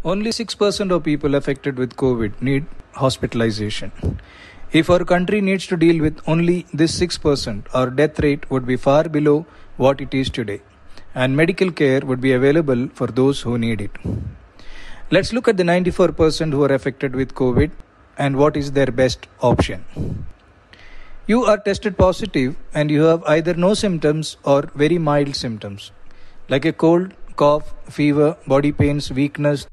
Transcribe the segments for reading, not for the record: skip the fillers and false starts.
Only 6% of people affected with COVID need hospitalization. If our country needs to deal with only this 6%, our death rate would be far below what it is today, and medical care would be available for those who need it. Let's look at the 94% who are affected with COVID and what is their best option. You are tested positive and you have either no symptoms or very mild symptoms, like a cold, cough, fever, body pains, weakness.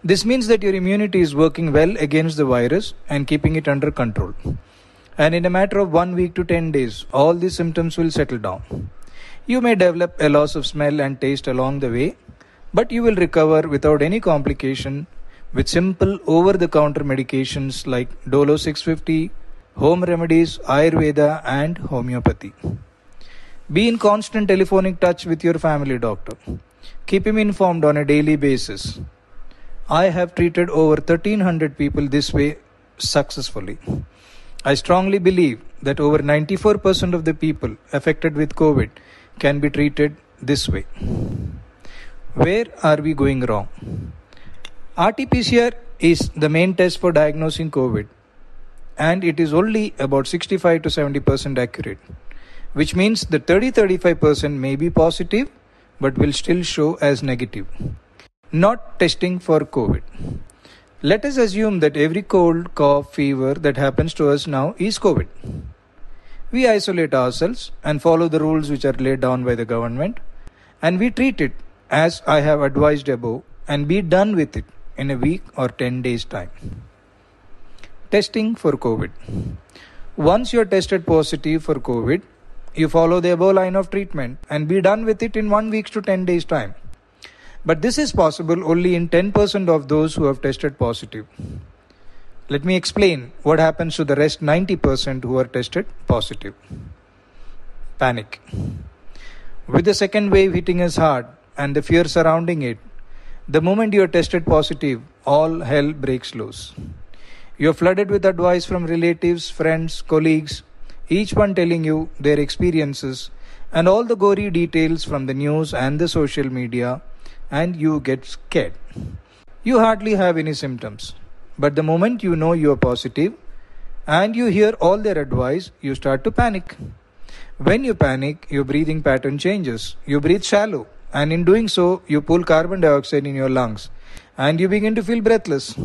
This means that your immunity is working well against the virus and keeping it under control. And in a matter of 1 week to 10 days, all these symptoms will settle down. You may develop a loss of smell and taste along the way, but you will recover without any complication with simple over-the-counter medications like Dolo 650, home remedies, Ayurveda and homeopathy. Be in constant telephonic touch with your family doctor. Keep him informed on a daily basis. I have treated over 1300 people this way successfully. I strongly believe that over 94% of the people affected with COVID can be treated this way. Where are we going wrong? RT-PCR is the main test for diagnosing COVID, and it is only about 65 to 70% accurate, which means that 30-35% may be positive but will still show as negative. Not testing for COVID. Let us assume that every cold, cough, fever that happens to us now is COVID. We isolate ourselves and follow the rules which are laid down by the government, and we treat it as I have advised above and be done with it in a week or 10 days time. Testing for COVID. Once you are tested positive for COVID, you follow the above line of treatment and be done with it in 1 week to 10 days time. But this is possible only in 10% of those who have tested positive. Let me explain what happens to the rest 90% who are tested positive. Panic. With the second wave hitting us hard and the fear surrounding it, the moment you are tested positive, all hell breaks loose. You are flooded with advice from relatives, friends, colleagues, each one telling you their experiences and all the gory details from the news and the social media, and you get scared. You hardly have any symptoms, but the moment you know you are positive and you hear all their advice, you start to panic. When you panic, your breathing pattern changes. You breathe shallow, and in doing so, you pull carbon dioxide in your lungs and you begin to feel breathless.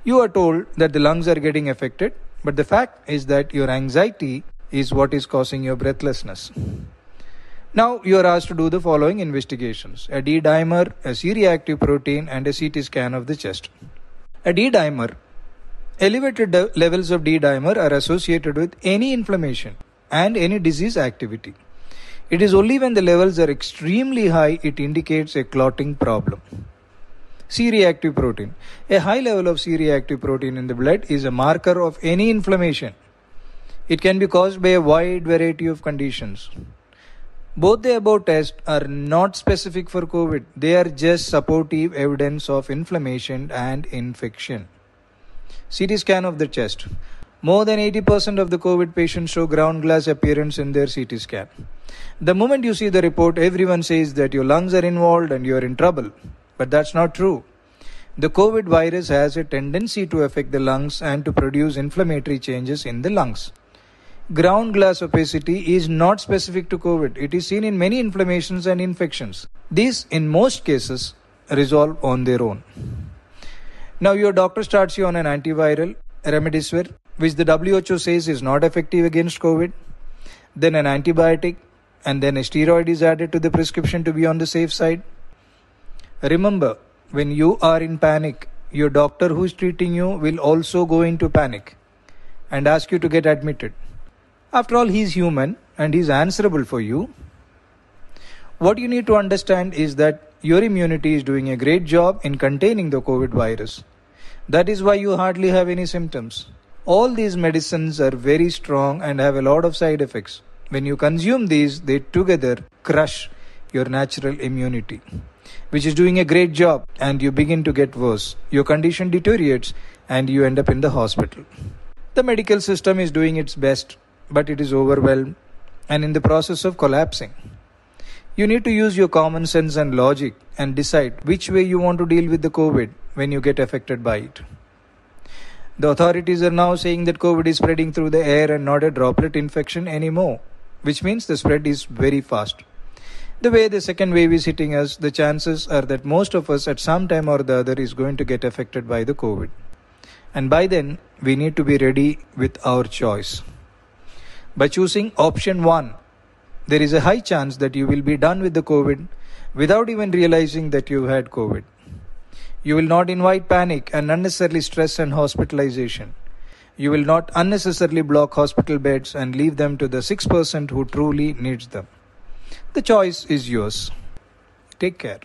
You are told that the lungs are getting affected, but the fact is that your anxiety is what is causing your breathlessness. Now you are asked to do the following investigations: a D-dimer, a C-reactive protein, and a CT scan of the chest. A D-dimer. Elevated levels of D-dimer are associated with any inflammation and any disease activity. It is only when the levels are extremely high it indicates a clotting problem. C-reactive protein. A high level of C-reactive protein in the blood is a marker of any inflammation. It can be caused by a wide variety of conditions. Both the above tests are not specific for COVID. They are just supportive evidence of inflammation and infection. CT scan of the chest. More than 80% of the COVID patients show ground glass appearance in their CT scan. The moment you see the report, everyone says that your lungs are involved and you are in trouble. But that's not true. The COVID virus has a tendency to affect the lungs and to produce inflammatory changes in the lungs. Ground glass opacity is not specific to COVID. It is seen in many inflammations and infections. These, in most cases, resolve on their own. Now your doctor starts you on an antiviral, Remdesivir, which the WHO says is not effective against COVID, then an antibiotic, and then a steroid is added to the prescription to be on the safe side. Remember, when you are in panic, your doctor who is treating you will also go into panic and ask you to get admitted. After all, he is human and he is answerable for you. What you need to understand is that your immunity is doing a great job in containing the COVID virus. That is why you hardly have any symptoms. All these medicines are very strong and have a lot of side effects. When you consume these, they together crush your natural immunity, which is doing a great job, and you begin to get worse. Your condition deteriorates and you end up in the hospital. The medical system is doing its best, but it is overwhelmed and in the process of collapsing. You need to use your common sense and logic and decide which way you want to deal with the COVID when you get affected by it. The authorities are now saying that COVID is spreading through the air and not a droplet infection anymore, which means the spread is very fast. The way the second wave is hitting us, the chances are that most of us at some time or the other is going to get affected by the COVID. And by then, we need to be ready with our choice. By choosing option 1, there is a high chance that you will be done with the COVID without even realizing that you had COVID. You will not invite panic and unnecessarily stress and hospitalization. You will not unnecessarily block hospital beds and leave them to the 6% who truly needs them. The choice is yours. Take care.